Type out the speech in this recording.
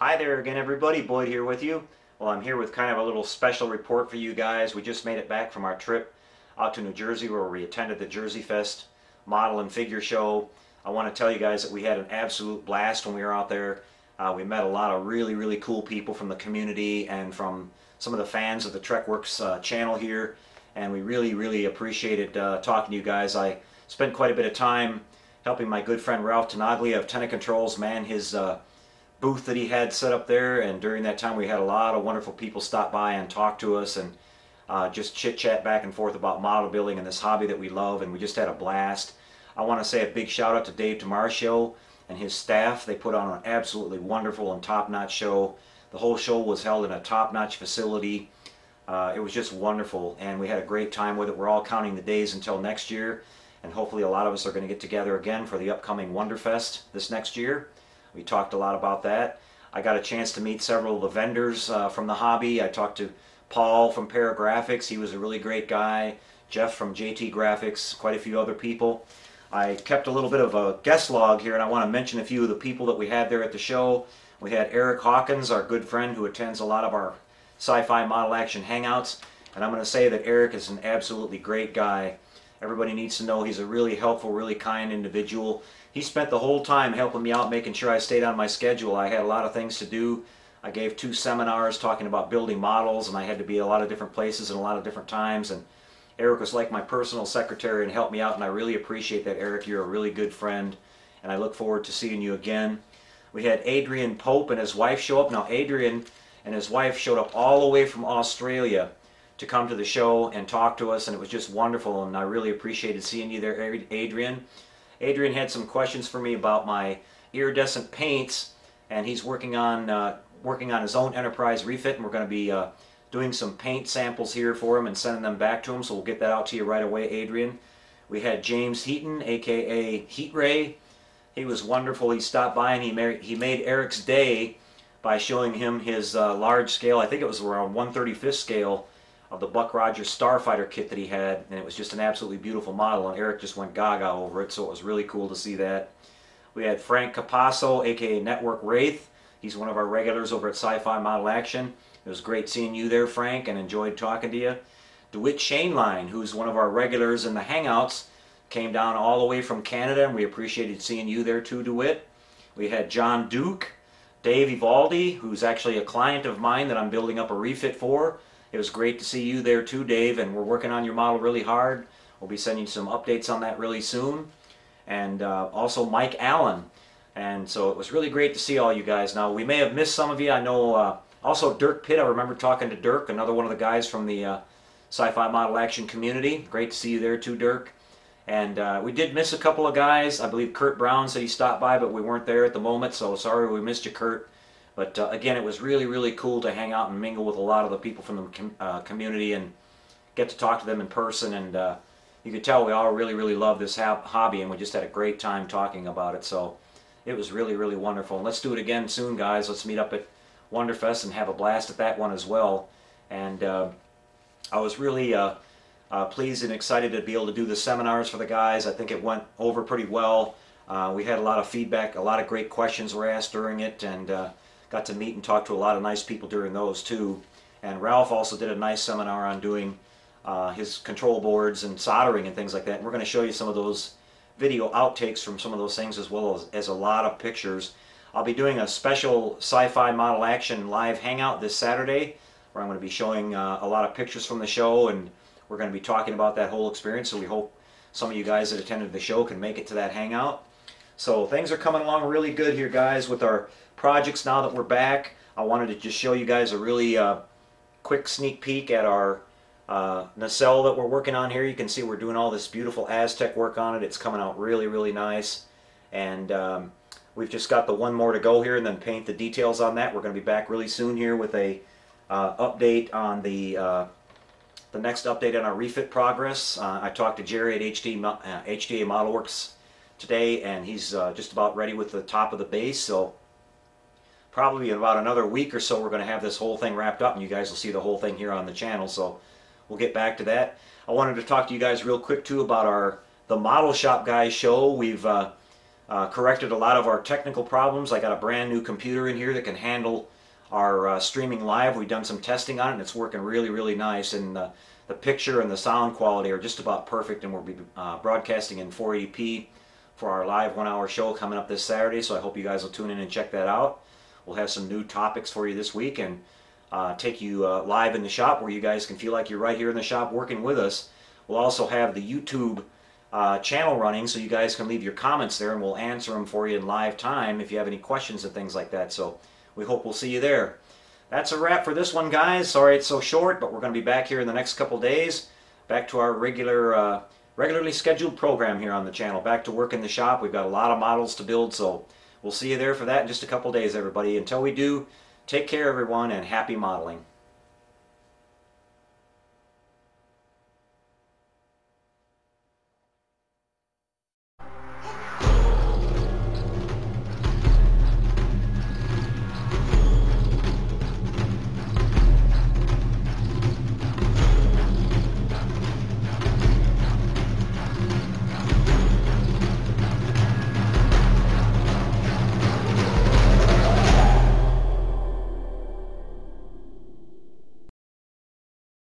Hi there again, everybody. Boyd here with you. Well, I'm here with kind of a little special report for you guys. We just made it back from our trip out to New Jersey where we attended the Jerseyfest model and figure show. I want to tell you guys that we had an absolute blast when we were out there. We met a lot of really cool people from the community and from some of the fans of the TrekWorks channel here, and we really appreciated talking to you guys. I spent quite a bit of time helping my good friend Ralph Tenaglia of Tenant Controls man his booth that he had set up there, and during that time we had a lot of wonderful people stop by and talk to us and just chit chat back and forth about model building and this hobby that we love, and we just had a blast. I want to say a big shout out to Dave DeMarcio and his staff. They put on an absolutely wonderful and top-notch show. The whole show was held in a top-notch facility. It was just wonderful, and we had a great time with it. We're all counting the days until next year, and hopefully a lot of us are going to get together again for the upcoming Wonderfest this next year. We talked a lot about that. I got a chance to meet several of the vendors from the hobby. I talked to Paul from Paragraphics. He was a really great guy. Jeff from JT Graphics, quite a few other people. I kept a little bit of a guest log here, and I want to mention a few of the people that we had there at the show. We had Eric Hawkins, our good friend who attends a lot of our sci-fi model action hangouts, and I'm going to say that Eric is an absolutely great guy. Everybody needs to know he's a really helpful, really kind individual. He spent the whole time helping me out, making sure I stayed on my schedule. I had a lot of things to do. I gave 2 seminars talking about building models, and I had to be a lot of different places and a lot of different times, and Eric was like my personal secretary and helped me out, and I really appreciate that, Eric. You're a really good friend, and I look forward to seeing you again. We had Adrian Pope and his wife show up. Now, Adrian and his wife showed up all the way from Australia to come to the show and talk to us, and it was just wonderful, and I really appreciated seeing you there, Adrian. Adrian had some questions for me about my iridescent paints, and he's working on his own enterprise refit, and we're going to be doing some paint samples here for him and sending them back to him, so we'll get that out to you right away, Adrian. We had James Heaton, aka Heat Ray. He was wonderful. He stopped by and he made Eric's day by showing him his large scale, I think it was around 1/35 scale, of the Buck Rogers Starfighter kit that he had, and it was just an absolutely beautiful model, and Eric just went gaga over it, so it was really cool to see that. We had Frank Capasso, aka Network Wraith. He's one of our regulars over at Sci-Fi Model Action. It was great seeing you there, Frank, and enjoyed talking to you. DeWitt Shaneline, who's one of our regulars in the Hangouts, came down all the way from Canada, and we appreciated seeing you there too, DeWitt. We had John Duke, Dave Evaldi, who's actually a client of mine that I'm building up a refit for. It was great to see you there too, Dave, and we're working on your model really hard. We'll be sending some updates on that really soon. And also Mike Allen. And so it was really great to see all you guys. Now, we may have missed some of you. I know also Dirk Pitt. I remember talking to Dirk, another one of the guys from the Sci-Fi Model Action community. Great to see you there too, Dirk. And we did miss a couple of guys. I believe Kurt Brown said he stopped by, but we weren't there at the moment, so sorry we missed you, Kurt. But again, it was really cool to hang out and mingle with a lot of the people from the community and get to talk to them in person. And you could tell we all really love this hobby, and we just had a great time talking about it. So it was really wonderful. And let's do it again soon, guys. Let's meet up at Wonderfest and have a blast at that one as well. And I was really pleased and excited to be able to do the seminars for the guys. I think it went over pretty well. We had a lot of feedback. A lot of great questions were asked during it, and got to meet and talk to a lot of nice people during those too. And Ralph also did a nice seminar on doing his control boards and soldering and things like that. And we're going to show you some of those video outtakes from some of those things, as well as a lot of pictures. I'll be doing a special Sci-Fi Model Action Live Hangout this Saturday, where I'm going to be showing a lot of pictures from the show, and we're going to be talking about that whole experience. So we hope some of you guys that attended the show can make it to that hangout. So things are coming along really good here, guys, with our projects now that we're back. I wanted to just show you guys a really quick sneak peek at our nacelle that we're working on here. You can see we're doing all this beautiful Aztec work on it. It's coming out really nice, and we've just got the one more to go here and then paint the details on that. We're going to be back really soon here with a update on the next update on our refit progress. I talked to Jerry at HDA Model Works today, and he's just about ready with the top of the base, so probably in about another week or so we're going to have this whole thing wrapped up, and you guys will see the whole thing here on the channel, so we'll get back to that. I wanted to talk to you guys real quick too about the Model Shop Guys show. We've corrected a lot of our technical problems. I got a brand new computer in here that can handle our streaming live. We've done some testing on it and it's working really, really nice. And the picture and the sound quality are just about perfect, and we'll be broadcasting in 480p for our live 1-hour show coming up this Saturday. So I hope you guys will tune in and check that out. We'll have some new topics for you this week and take you live in the shop where you guys can feel like you're right here in the shop working with us. We'll also have the YouTube channel running, so you guys can leave your comments there and we'll answer them for you in live time if you have any questions and things like that. So we hope we'll see you there. That's a wrap for this one, guys. Sorry it's so short, but we're going to be back here in the next couple days, back to our regularly scheduled program here on the channel, back to work in the shop. We've got a lot of models to build, so we'll see you there for that in just a couple days, everybody. Until we do, take care, everyone, and happy modeling.